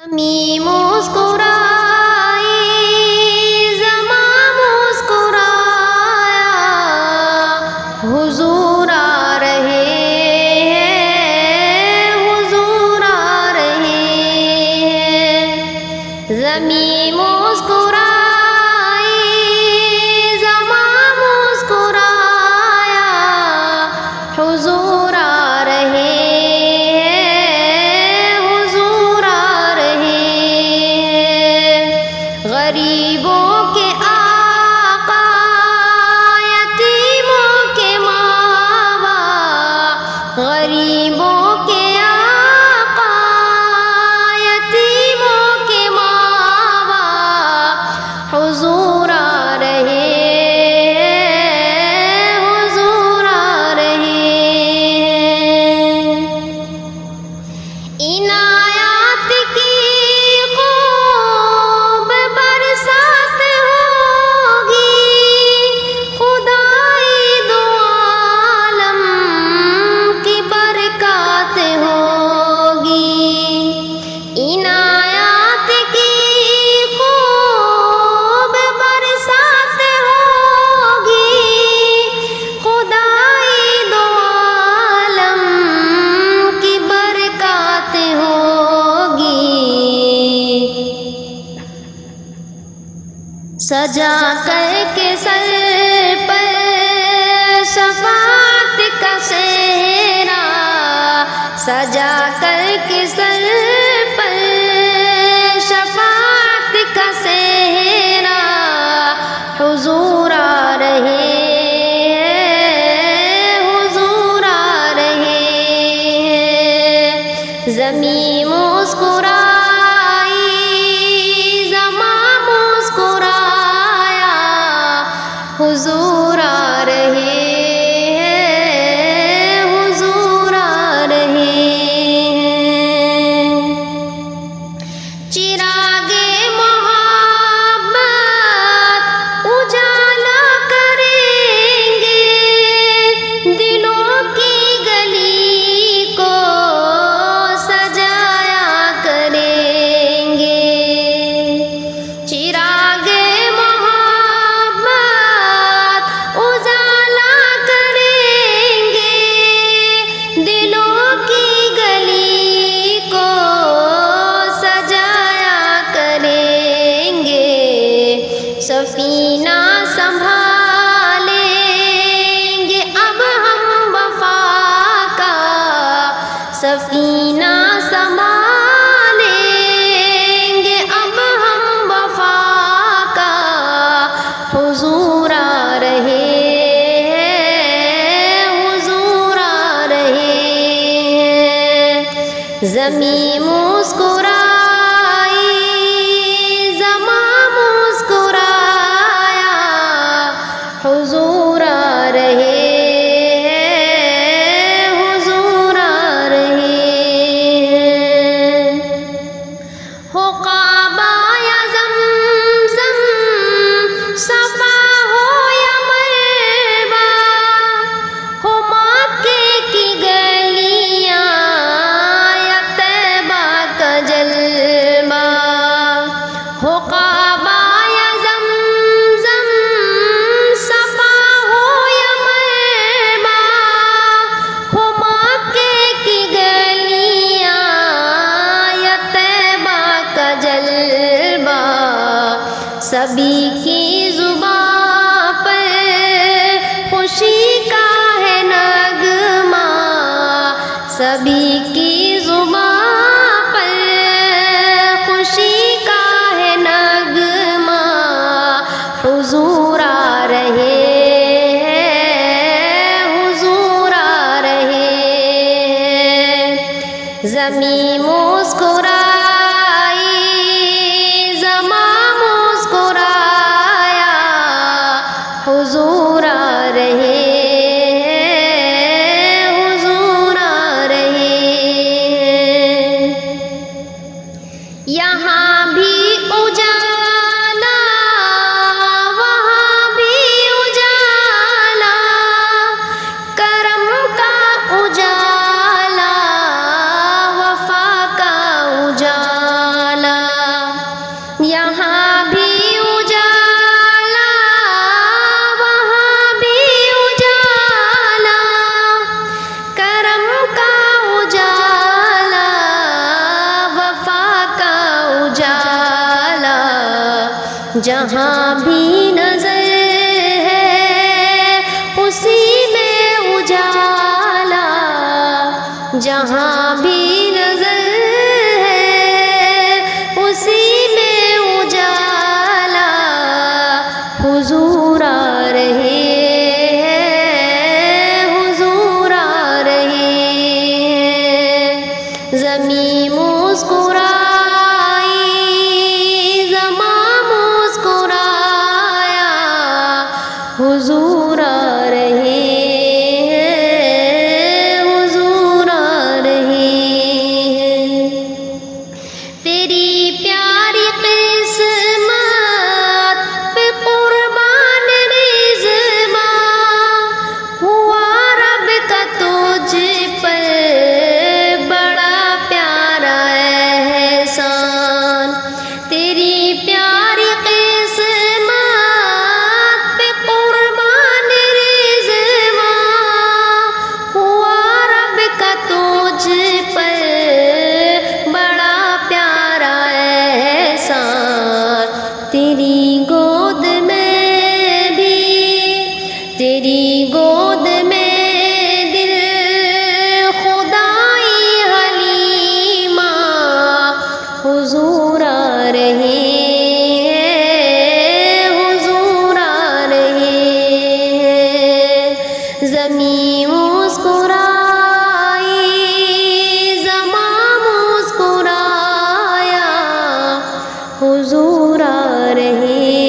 ज़मीं मुस्कुराई, ज़मां मुस्कुराया, हुजूर आ रहे हैं, हुजूर आ रहे हैं। ज़मीं मुस्कुराई, ज़मां मुस्कुराया, हुजूर आ रहे गरीबों के आका, यतीमों के मावा, गरीबों के आका, यतीमों के मावा, हुजूर आ रहे हैं, हुजूर आ रहे हैं। इनायत की सजा करके सर पर शफाअत का सेहरा, सजा करके सर पर शफाअत का सेहरा, हुजूर आ रहे हैं, हुजूर आ रहे हैं। ज़मीं मुस्कुराई, ज़मां मुस्कुराया, हुजूर आ रहे हैं, हुजूर आ रहे हैं। चिरागे मोहब्बत उजाला करेंगे, दिलों की गली को सजाया करेंगे। चिरागे सफीना संभालेंगे अब हम वफा का, सफीना संभालेंगे अब हम वफा का, हुजूर आ रहे हैं, हुजूर आ रहे हैं। ज़मीं मुस्कुराई, ज़मां मुस्कुराया, हुजूर आ रहे हैं, हुजूर आ रहे हैं। हो काबा या ज़मज़म, सफा हो या मरवा, हो मक्के की गलियां या तैबा का जलवा, हो काबा या ज़मज़म, सफा हो या मरवा, हो मक्के की गलियां या तैबा का जलवा, सभी की ज़ुबां पर खुशी का है नगमा, सभी की ज़ुबां पर खुशी का है नगमा, हुजूर आ रहे हैं, हुजूर आ रहे हैं। ज़मीं मुस्कुराई, ज़मां मुस्कुराया, हुजूर आ रहे हैं, हुजूर आ रहे हैं। यहाँ भी उजाला, वहाँ भी उजाला, करम का उजाला, वफा का उजाला। जहाँ भी नजर है उसी में उजाला, जहाँ भी नजर है उसी में उजाला, हुजूर आ रहे हैं, हुजूर आ रहे हैं। ज़मीं मुस्कुराई, ज़मां मुस्कुराया, हुजूर आ रहे हैं, हुजूर आ रहे हैं। तेरी प्यारी किस्मत पे कुर्बान रिज़्वा, हुआ रब का तुझ पर बड़ा प्यारा एहसान। तेरी प्यारी किस्मत पे कुर्बान रिज़्वा, हुआ रब का तुझ पर बड़ा प्यारा एहसान। तेरी गोद में भी, तेरी गोद में दिल खुदाई हलीमा, हुजूर आ रहे हैं, हुजूर आ रहे हैं। ज़मीं मुस्कुराई, ज़मां मुस्कुराया, हुजूर आ रहे